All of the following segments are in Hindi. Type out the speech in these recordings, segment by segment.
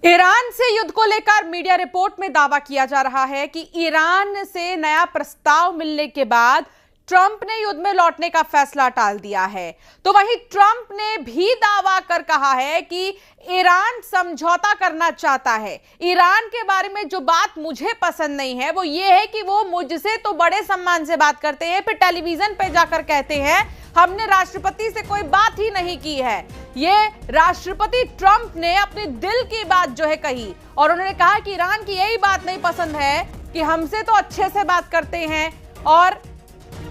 ईरान से युद्ध को लेकर मीडिया रिपोर्ट में दावा किया जा रहा है कि ईरान से नया प्रस्ताव मिलने के बाद ट्रंप ने युद्ध में लौटने का फैसला टाल दिया है। तो वहीं ट्रंप ने भी दावा कर कहा है कि ईरान समझौता करना चाहता है। ईरान के बारे में जो बात मुझे पसंद नहीं है वो ये है कि वो मुझसे तो बड़े सम्मान से बात करते हैं, फिर टेलीविजन पे जाकर कहते हैं हमने राष्ट्रपति से कोई बात ही नहीं की है। ये राष्ट्रपति ट्रंप ने अपने दिल की बात जो है कही और उन्होंने कहा कि ईरान की यही बात नहीं पसंद है कि हमसे तो अच्छे से बात करते हैं और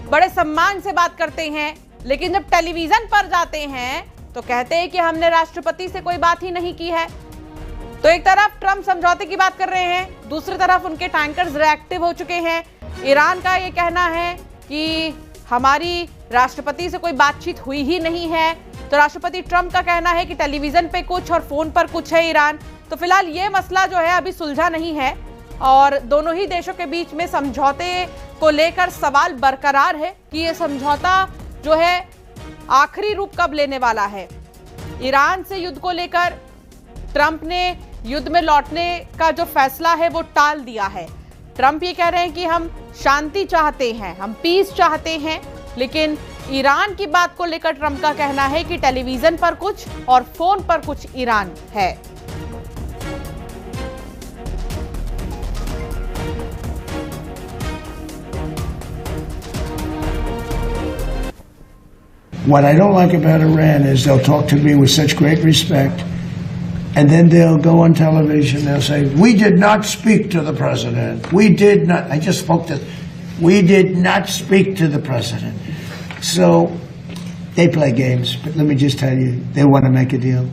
बड़े सम्मान से बात करते हैं, लेकिन जब टेलीविजन पर जाते हैं तो कहते हैं कि हमने राष्ट्रपति से कोई बात ही नहीं की है। तो एक तरफ ट्रंप समझौते की बात कर रहे हैं, दूसरी तरफ उनके टैंकर्स रिएक्टिव हो चुके हैं। ईरान का ये कहना है कि हमारी राष्ट्रपति से कोई बातचीत हुई ही नहीं है, तो राष्ट्रपति ट्रंप का कहना है कि टेलीविजन पे कुछ और फोन पर कुछ है ईरान। तो फिलहाल ये मसला जो है अभी सुलझा नहीं है और दोनों ही देशों के बीच में समझौते को लेकर सवाल बरकरार है कि ये समझौता जो है आखिरी रूप कब लेने वाला है। ईरान से युद्ध को लेकर ट्रंप ने युद्ध में लौटने का जो फैसला है वो टाल दिया है। ट्रंप ये कह रहे हैं कि हम शांति चाहते हैं, हम पीस चाहते हैं, लेकिन ईरान की बात को लेकर ट्रंप का कहना है कि टेलीविजन पर कुछ और फोन पर कुछ ईरान है। What I don't like about Iran is they'll talk to me with such great respect, and then they'll go on television, they'll say, we did not speak to the president. We did not, I just spoke to, we did not speak to the president. So they play games, but let me just tell you, they want to make a deal.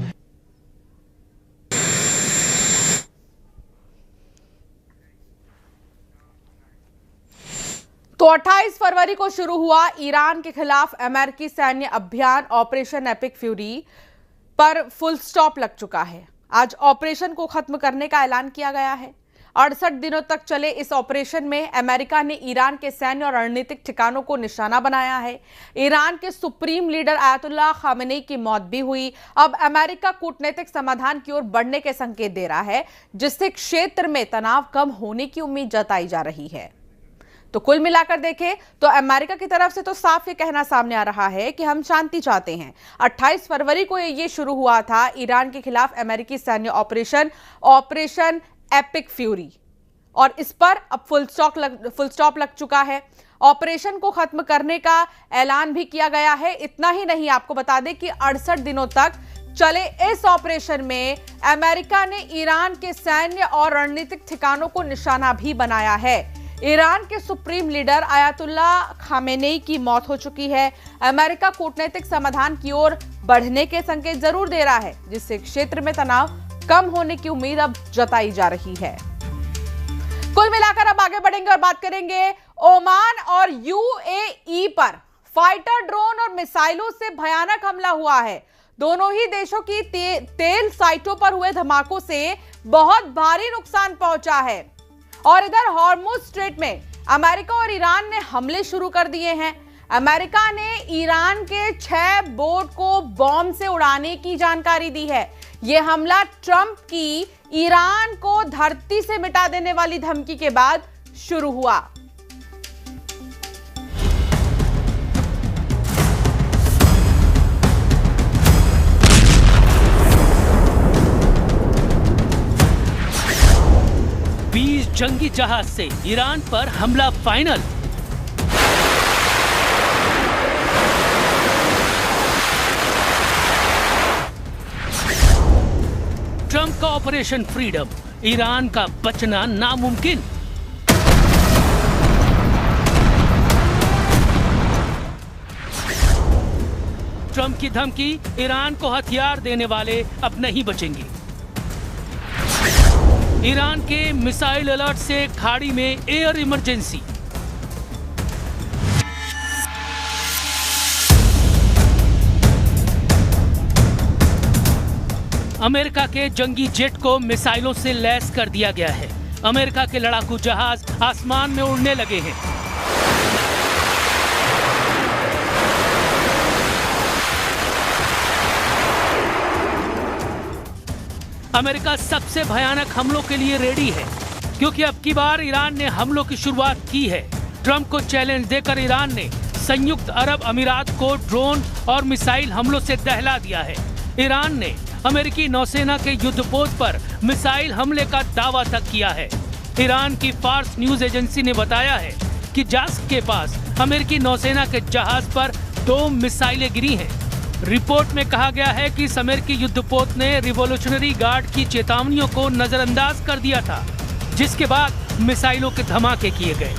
तो 28 फरवरी को शुरू हुआ ईरान के खिलाफ अमेरिकी सैन्य अभियान ऑपरेशन एपिक फ्यूरी पर फुल स्टॉप लग चुका है। आज ऑपरेशन को खत्म करने का ऐलान किया गया है। 68 दिनों तक चले इस ऑपरेशन में अमेरिका ने ईरान के सैन्य और रणनीतिक ठिकानों को निशाना बनाया है। ईरान के सुप्रीम लीडर आयतुल्लाह खामेनी की मौत भी हुई। अब अमेरिका कूटनीतिक समाधान की ओर बढ़ने के संकेत दे रहा है, जिससे क्षेत्र में तनाव कम होने की उम्मीद जताई जा रही है। तो कुल मिलाकर देखें तो अमेरिका की तरफ से तो साफ ये कहना सामने आ रहा है कि हम शांति चाहते हैं। 28 फरवरी को ये शुरू हुआ था ईरान के खिलाफ अमेरिकी सैन्य ऑपरेशन एपिक फ्यूरी और इस पर अब फुल स्टॉप लग चुका है। ऑपरेशन को खत्म करने का ऐलान भी किया गया है। इतना ही नहीं, आपको बता दें कि 68 दिनों तक चले इस ऑपरेशन में अमेरिका ने ईरान के सैन्य और रणनीतिक ठिकानों को निशाना भी बनाया है। ईरान के सुप्रीम लीडर आयतुल्लाह खामेनी की मौत हो चुकी है। अमेरिका कूटनीतिक समाधान की ओर बढ़ने के संकेत जरूर दे रहा है, जिससे क्षेत्र में तनाव कम होने की उम्मीद अब जताई जा रही है। कुल मिलाकर अब आगे बढ़ेंगे और बात करेंगे ओमान और यूएई पर फाइटर ड्रोन और मिसाइलों से भयानक हमला हुआ है। दोनों ही देशों की तेल साइटों पर हुए धमाकों से बहुत भारी नुकसान पहुंचा है और इधर हॉर्मुज स्ट्रेट में अमेरिका और ईरान ने हमले शुरू कर दिए हैं। अमेरिका ने ईरान के 6 बोट को बॉम्ब से उड़ाने की जानकारी दी है। यह हमला ट्रंप की ईरान को धरती से मिटा देने वाली धमकी के बाद शुरू हुआ। जंगी जहाज से ईरान पर हमला फाइनल। ट्रंप का ऑपरेशन फ्रीडम, ईरान का बचना नामुमकिन। ट्रंप की धमकी, ईरान को हथियार देने वाले अब नहीं बचेंगे। ईरान के मिसाइल अलर्ट से खाड़ी में एयर इमरजेंसी। अमेरिका के जंगी जेट को मिसाइलों से लैस कर दिया गया है। अमेरिका के लड़ाकू जहाज आसमान में उड़ने लगे हैं। अमेरिका सबसे भयानक हमलों के लिए रेडी है, क्योंकि अब की बार ईरान ने हमलों की शुरुआत की है। ट्रंप को चैलेंज देकर ईरान ने संयुक्त अरब अमीरात को ड्रोन और मिसाइल हमलों से दहला दिया है। ईरान ने अमेरिकी नौसेना के युद्धपोत पर मिसाइल हमले का दावा तक किया है। ईरान की फार्स न्यूज एजेंसी ने बताया है कि जास्क के पास अमेरिकी नौसेना के जहाज पर 2 मिसाइलें गिरी हैं। रिपोर्ट में कहा गया है कि इस अमेरिकी युद्धपोत ने रिवॉल्यूशनरी गार्ड की चेतावनियों को नजरअंदाज कर दिया था, जिसके बाद मिसाइलों के धमाके किए गए।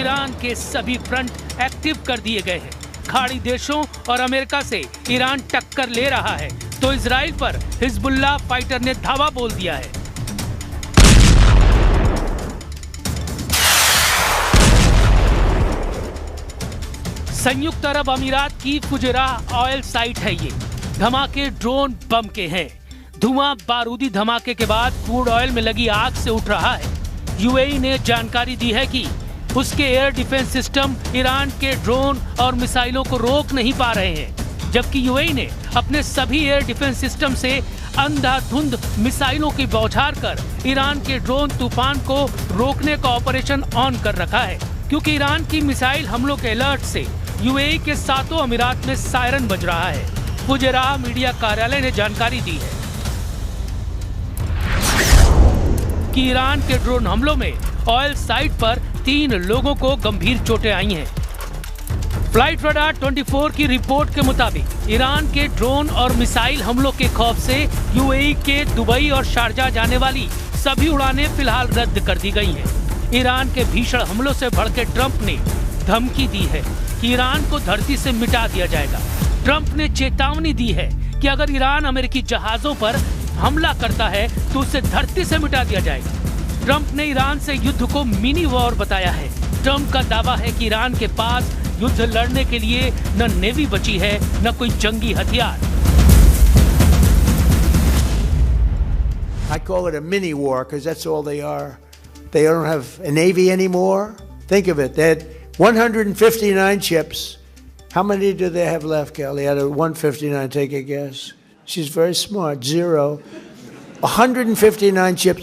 ईरान के सभी फ्रंट एक्टिव कर दिए गए हैं। खाड़ी देशों और अमेरिका से ईरान टक्कर ले रहा है, तो इजराइल पर हिजबुल्लाह फाइटर ने धावा बोल दिया है। संयुक्त अरब अमीरात की फुजैराह ऑयल साइट है ये। धमाके ड्रोन बम के हैं। धुआं बारूदी धमाके के बाद क्रूड ऑयल में लगी आग से उठ रहा है। यूएई ने जानकारी दी है कि उसके एयर डिफेंस सिस्टम ईरान के ड्रोन और मिसाइलों को रोक नहीं पा रहे हैं, जबकि यूएई ने अपने सभी एयर डिफेंस सिस्टम से अंधाधुंध मिसाइलों की बौछार कर ईरान के ड्रोन तूफान को रोकने का ऑपरेशन ऑन कर रखा है, क्योंकि ईरान की मिसाइल हमलों के अलर्ट से यूएई के 7 अमीरात में सायरन बज रहा है। फुजैराह मीडिया कार्यालय ने जानकारी दी है कि ईरान के ड्रोन हमलों में ऑयल साइट पर 3 लोगों को गंभीर चोटें आई हैं। फ्लाइट रडार 24 की रिपोर्ट के मुताबिक ईरान के ड्रोन और मिसाइल हमलों के खौफ से यूएई के दुबई और शारजाह जाने वाली सभी उड़ानें फिलहाल रद्द कर दी गई हैं। ईरान के भीषण हमलों से भड़के ट्रंप ने धमकी दी है कि ईरान को धरती से मिटा दिया जाएगा। ट्रंप ने चेतावनी दी है कि अगर ईरान अमेरिकी जहाजों पर हमला करता है तो उसे धरती से मिटा दिया जाएगा। ट्रंप ने ईरान से युद्ध को मिनी वॉर बताया है। ट्रंप का दावा है कि ईरान के पास युद्ध लड़ने के लिए न नेवी बची है, न कोई जंगी हथियार। I call it a mini war because that's all they are. They don't have a navy anymore. Think of it. They had 159 ships. How many do they have left, Kelly? Out of 159, take a guess. She's very smart. 0. 159 ships.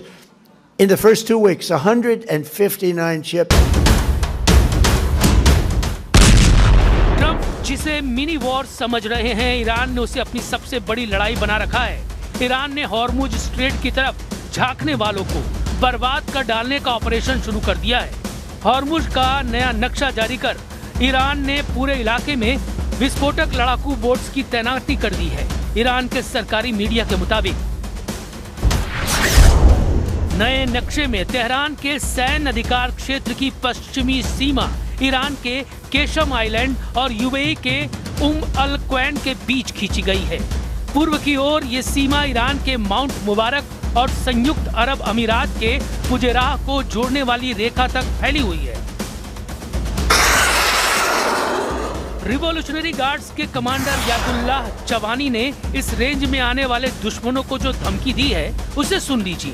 In the first 2 weeks, 159 ships. Trump जिसे मिनी वॉर समझ रहे हैं, ईरान ने उसे अपनी सबसे बड़ी लड़ाई बना रखा है। ईरान ने हॉर्मुज स्ट्रेट की तरफ झांकने वालों को बर्बाद कर डालने का ऑपरेशन शुरू कर दिया है। हॉर्मुज का नया नक्शा जारी कर ईरान ने पूरे इलाके में विस्फोटक लड़ाकू बोट्स की तैनाती कर दी है। ईरान के सरकारी मीडिया के मुताबिक नए नक्शे में तेहरान के सैन्य अधिकार क्षेत्र की पश्चिमी सीमा ईरान के केशम आइलैंड और यूएई के अल क्वैन के बीच खींची गई है। पूर्व की ओर ये सीमा ईरान के माउंट मुबारक और संयुक्त अरब अमीरात के फुजैराह को जोड़ने वाली रेखा तक फैली हुई है। रिवॉल्यूशनरी गार्ड्स के कमांडर यादुल्लाह चवानी ने इस रेंज में आने वाले दुश्मनों को जो धमकी दी है, उसे सुन लीजिए।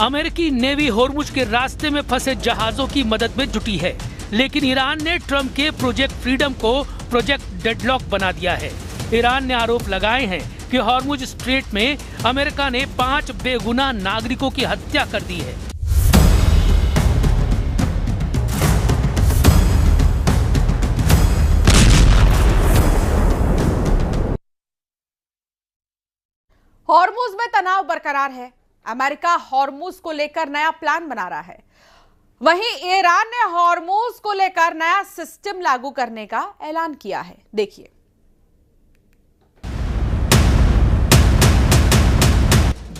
अमेरिकी नेवी हॉर्मुज के रास्ते में फंसे जहाजों की मदद में जुटी है, लेकिन ईरान ने ट्रंप के प्रोजेक्ट फ्रीडम को प्रोजेक्ट डेडलॉक बना दिया है। ईरान ने आरोप लगाए हैं कि हॉर्मुज स्ट्रेट में अमेरिका ने 5 बेगुनाह नागरिकों की हत्या कर दी है। हॉर्मुज में तनाव बरकरार है। अमेरिका हॉर्मुज को लेकर नया प्लान बना रहा है। वहीं ईरान ने हॉर्मुज को लेकर नया सिस्टम लागू करने का ऐलान किया है। देखिए,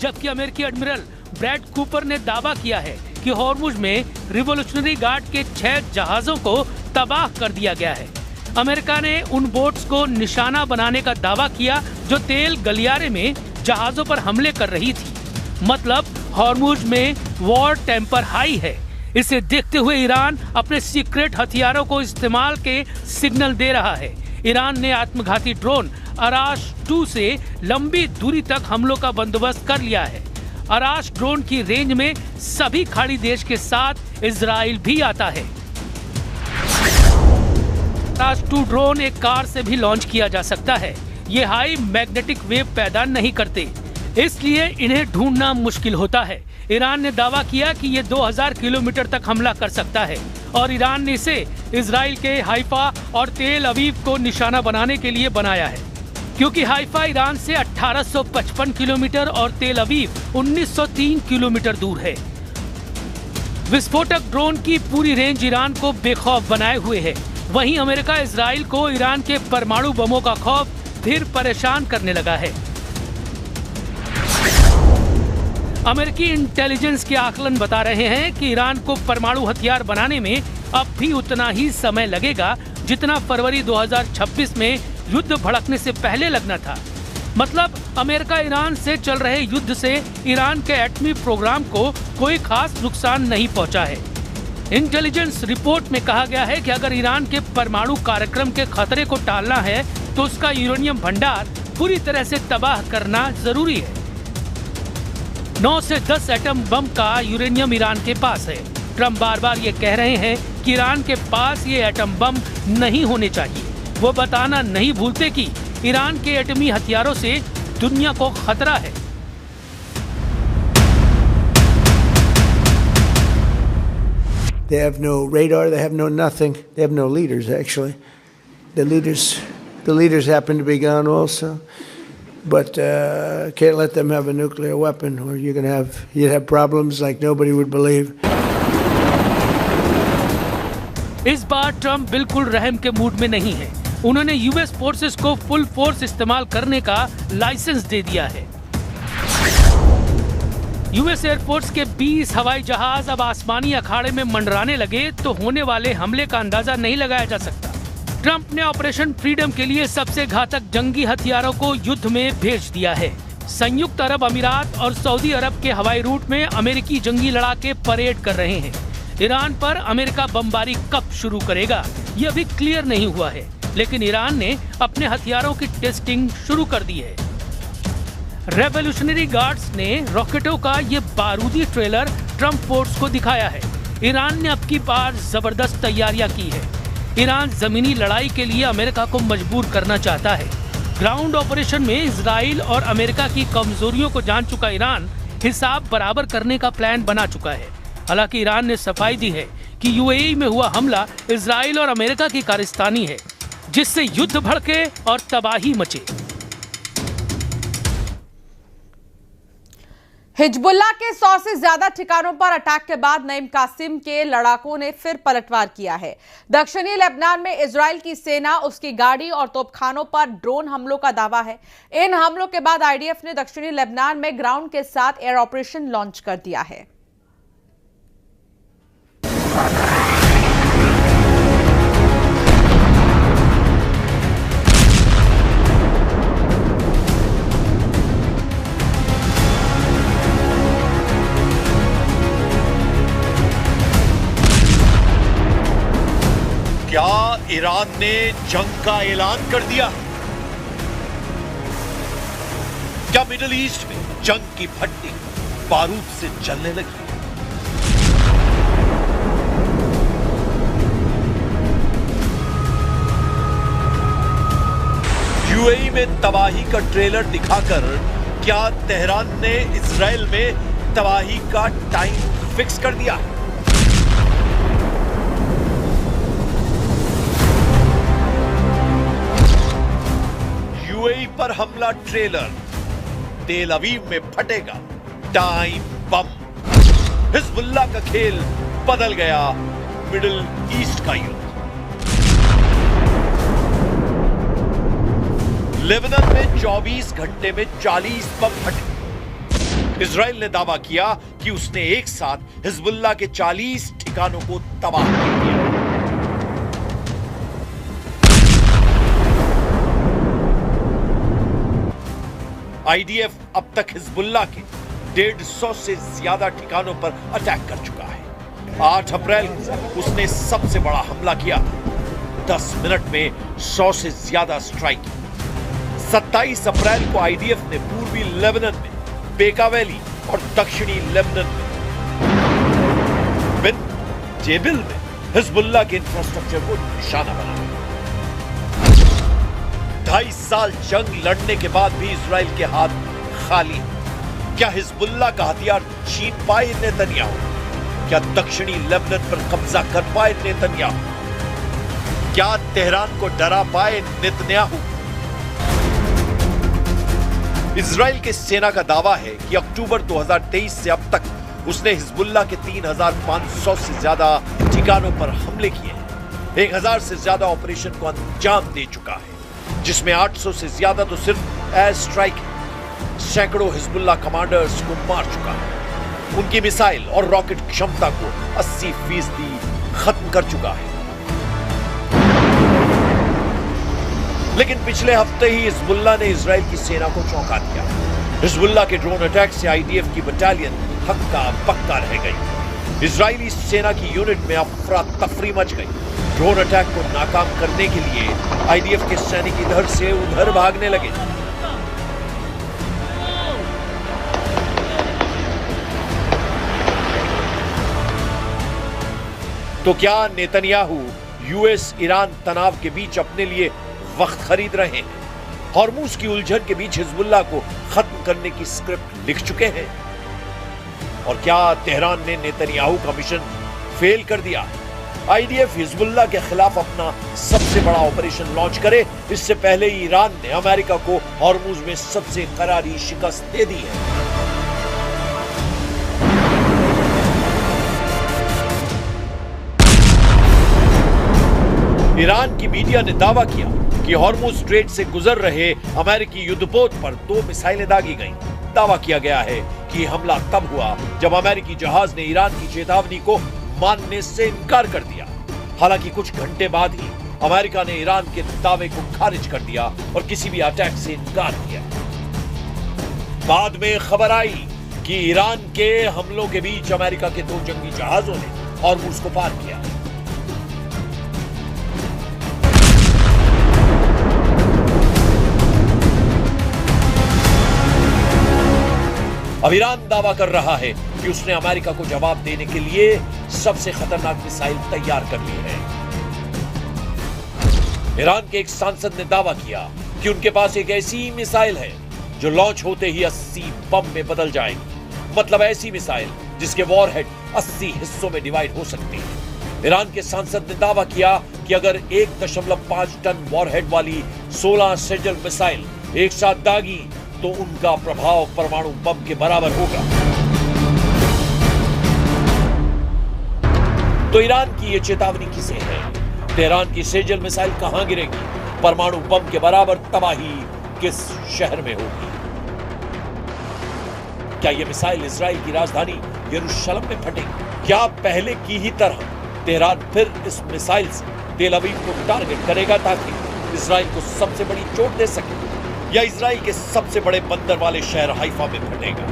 जबकि अमेरिकी एडमिरल ब्रैड कूपर ने दावा किया है कि हॉर्मुज में रिवॉल्यूशनरी गार्ड के 6 जहाजों को तबाह कर दिया गया है। अमेरिका ने उन बोट्स को निशाना बनाने का दावा किया जो तेल गलियारे में जहाजों पर हमले कर रही थी। मतलब हॉर्मुज में वॉर टेम्पर हाई है। इसे देखते हुए ईरान अपने सीक्रेट हथियारों को इस्तेमाल के सिग्नल दे रहा है। ईरान ने आत्मघाती ड्रोन अराश 2 से लंबी दूरी तक हमलों का बंदोबस्त कर लिया है। अराश ड्रोन की रेंज में सभी खाड़ी देश के साथ इजराइल भी आता है। अराश 2 ड्रोन एक कार से भी लॉन्च किया जा सकता है। ये हाई मैग्नेटिक वेव पैदा नहीं करते, इसलिए इन्हें ढूंढना मुश्किल होता है। ईरान ने दावा किया कि ये 2000 किलोमीटर तक हमला कर सकता है और ईरान ने इसे इजराइल के हाइफा और तेल अवीव को निशाना बनाने के लिए बनाया है, क्योंकि हाइफा ईरान से 1855 किलोमीटर और तेल अवीव 1903 किलोमीटर दूर है। विस्फोटक ड्रोन की पूरी रेंज ईरान को बेखौफ बनाए हुए है। वहीं अमेरिका इजराइल को ईरान के परमाणु बमों का खौफ फिर परेशान करने लगा है। अमेरिकी इंटेलिजेंस के आकलन बता रहे हैं कि ईरान को परमाणु हथियार बनाने में अब भी उतना ही समय लगेगा जितना फरवरी 2026 में युद्ध भड़कने से पहले लगना था। मतलब अमेरिका ईरान से चल रहे युद्ध से ईरान के एटमी प्रोग्राम को कोई खास नुकसान नहीं पहुंचा है। इंटेलिजेंस रिपोर्ट में कहा गया है कि अगर ईरान के परमाणु कार्यक्रम के खतरे को टालना है तो उसका यूरेनियम भंडार पूरी तरह से तबाह करना जरूरी है। 9 से 10 एटम बम का यूरेनियम ईरान के पास है। ट्रम्प बार बार ये कह रहे हैं कि ईरान के पास ये एटम बम नहीं होने चाहिए। वो बताना नहीं भूलते कि ईरान के एटमी हथियारों से दुनिया को खतरा है। They have no radar, they have no nothing. They have no leaders, actually. The leaders happen to be gone also. But can't let them have a nuclear weapon, or you'd have problems like nobody would believe. इस बार ट्रम्प बिल्कुल रहम के मूड में नहीं है। उन्होंने यूएस फोर्सेस को फुल फोर्स इस्तेमाल करने का लाइसेंस दे दिया है। यूएस एयरफोर्स के 20 हवाई जहाज अब आसमानी अखाड़े में मंडराने लगे तो होने वाले हमले का अंदाजा नहीं लगाया जा सकता। ट्रंप ने ऑपरेशन फ्रीडम के लिए सबसे घातक जंगी हथियारों को युद्ध में भेज दिया है। संयुक्त अरब अमीरात और सऊदी अरब के हवाई रूट में अमेरिकी जंगी लड़ाके परेड कर रहे हैं। ईरान पर अमेरिका बमबारी कब शुरू करेगा ये अभी क्लियर नहीं हुआ है, लेकिन ईरान ने अपने हथियारों की टेस्टिंग शुरू कर दी है। रेवोल्यूशनरी गार्ड्स ने रॉकेटों का ये बारूदी ट्रेलर ट्रंप फोर्स को दिखाया है। ईरान ने अब की बार जबरदस्त तैयारियां की है। ईरान जमीनी लड़ाई के लिए अमेरिका को मजबूर करना चाहता है। ग्राउंड ऑपरेशन में इजराइल और अमेरिका की कमजोरियों को जान चुका ईरान हिसाब बराबर करने का प्लान बना चुका है। हालांकि ईरान ने सफाई दी है कि यूएई में हुआ हमला इजराइल और अमेरिका की कारस्तानी है, जिससे युद्ध भड़के और तबाही मचे। हिजबुल्लाह के 100 से ज्यादा ठिकानों पर अटैक के बाद नईम कासिम के लड़ाकों ने फिर पलटवार किया है। दक्षिणी लेबनान में इजराइल की सेना, उसकी गाड़ी और तोपखानों पर ड्रोन हमलों का दावा है। इन हमलों के बाद आईडीएफ ने दक्षिणी लेबनान में ग्राउंड के साथ एयर ऑपरेशन लॉन्च कर दिया है। क्या ईरान ने जंग का ऐलान कर दिया? क्या मिडिल ईस्ट में जंग की भट्टी बारूद से जलने लगी? यूएई में तबाही का ट्रेलर दिखाकर क्या तेहरान ने इजराइल में तबाही का टाइम फिक्स कर दिया? यूएई पर हमला ट्रेलर, तेल अवीव में फटेगा टाइम बम। हिजबुल्लाह का खेल बदल गया मिडिल ईस्ट का युद्ध। लेबनान में 24 घंटे में 40 बम फटे। इजराइल ने दावा किया कि उसने एक साथ हिजबुल्लाह के 40 ठिकानों को तबाह कर दिया। आईडीएफ अब तक हिजबुल्लाह के 150 से ज्यादा ठिकानों पर अटैक कर चुका है। 8 अप्रैल को उसने सबसे बड़ा हमला किया, 10 मिनट में 100 से ज्यादा स्ट्राइक की। 27 अप्रैल को आईडीएफ ने पूर्वी लेबनान में बेका वैली और दक्षिणी लेबनान में बिन जेबिल में हिजबुल्लाह के इंफ्रास्ट्रक्चर को निशाना बनाया। 2.5 साल जंग लड़ने के बाद भी इजराइल के हाथ खाली हैं। क्या हिजबुल्लाह का हथियार छीन पाए नेतन्याहू? क्या दक्षिणी लेबनान पर कब्जा कर पाए नेतन्याहू? क्या तेहरान को डरा पाए नेतन्याहू? इजराइल के सेना का दावा है कि अक्टूबर 2023 से अब तक उसने हिजबुल्लाह के 3,500 से ज्यादा ठिकानों पर हमले किए हैं। 1,000 से ज्यादा ऑपरेशन को अंजाम दे चुका है, जिसमें 800 से ज्यादा तो सिर्फ एयर स्ट्राइक है। सैकड़ों हिजबुल्लाह कमांडर्स को मार चुका है। उनकी मिसाइल और रॉकेट क्षमता को 80% खत्म कर चुका है। लेकिन पिछले हफ्ते ही हिजबुल्लाह ने इजराइल की सेना को चौंका दिया। हिजबुल्लाह के ड्रोन अटैक से आईडीएफ की बटालियन हक्का बक्का रह गई। इजरायली सेना की यूनिट में अफरा तफरी मच गई। ड्रोन अटैक को नाकाम करने के लिए आईडीएफ के सैनिक इधर से उधर भागने लगे। तो क्या नेतन्याहू यूएस ईरान तनाव के बीच अपने लिए वक्त खरीद रहे हैं? हॉर्मुज की उलझन के बीच हिजबुल्लाह को खत्म करने की स्क्रिप्ट लिख चुके हैं? और क्या तेहरान ने नेतन्याहू का मिशन फेल कर दिया? आईडीएफ हिजबुल्लाह के खिलाफ अपना सबसे बड़ा ऑपरेशन लॉन्च करे, इससे पहले ही ईरान ने अमेरिका को हॉर्मुज में सबसे करारी शिकस्त दे दी है। ईरान की मीडिया ने दावा किया कि हॉर्मुज स्ट्रेट से गुजर रहे अमेरिकी युद्धपोत पर 2 मिसाइलें दागी गईं। दावा किया गया है कि हमला तब हुआ जब अमेरिकी जहाज ने ईरान की चेतावनी को मानने से इनकार कर दिया। हालांकि कुछ घंटे बाद ही अमेरिका ने ईरान के दावे को खारिज कर दिया और किसी भी अटैक से इनकार किया। बाद में खबर आई कि ईरान के हमलों के बीच अमेरिका के 2 जंगी जहाजों ने हॉर्मुज को पार किया। अब ईरान दावा कर रहा है कि उसने अमेरिका को जवाब देने के लिए सबसे खतरनाक मिसाइल तैयार कर ली है। ईरान के एक सांसद ने दावा किया कि उनके पास एक ऐसी मिसाइल है जो लॉन्च होते ही 80 बम में बदल जाएगी। मतलब ऐसी मिसाइल जिसके वॉरहेड 80 हिस्सों में डिवाइड हो सकती है। ईरान के सांसद ने दावा किया कि अगर 1.5 टन वॉरहेड वाली 16 सेजल मिसाइल एक साथ दागी तो उनका प्रभाव परमाणु बम के बराबर होगा। तो ईरान की यह चेतावनी किसे है? तेहरान की सेजल मिसाइल कहां गिरेगी? परमाणु बम के बराबर तबाही किस शहर में होगी? क्या यह मिसाइल इजराइल की राजधानी यरूशलेम में फटेगी? क्या पहले की ही तरह तेहरान फिर इस मिसाइल से तेल अवीव को टारगेट करेगा ताकि इजराइल को सबसे बड़ी चोट दे सके? या इजराइल के सबसे बड़े बंदर वाले शहर हाइफा में फटेगा?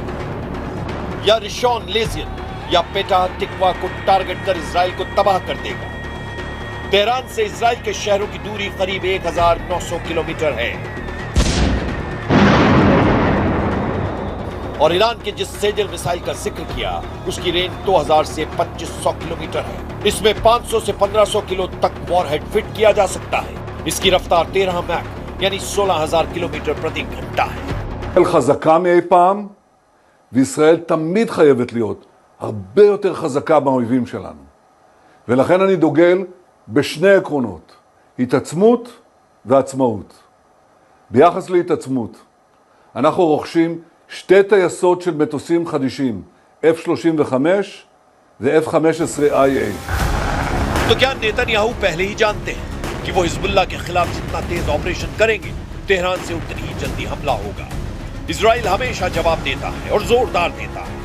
या रिशॉन लेजियन या पेटा टिकवा को टारगेट कर इजराइल को तबाह कर देगा? तेहरान से इजराइल के शहरों की दूरी करीब 1900 किलोमीटर है और ईरान के जिस सेजल मिसाइल का जिक्र किया उसकी रेंज 2000 से 2500 किलोमीटर है। इसमें 500 से 1500 किलो तक वॉरहेड फिट किया जा सकता है। इसकी रफ्तार 13 मैक यानी 16,000 किलोमीटर प्रति घंटा है। חזקה מאי פעם, וישראל תמיד חייבת להיות הרבה יותר חזקה מהאויבים שלנו. ולכן אני דוגל בשני עקרונות, התעצמות ועצמאות. ביחס להתעצמות, אנחנו רוכשים 2 טייסות של מטוסים חדישים, F-35 ו-F-15IA. तो क्या नेतन्याहू पहले ही जानते हैं कि वो हिजबुल्लाह के खिलाफ जितना तेज ऑपरेशन करेंगे तेहरान से उतनी ही जल्दी हमला होगा? इजराइल हमेशा जवाब देता है और जोरदार देता है।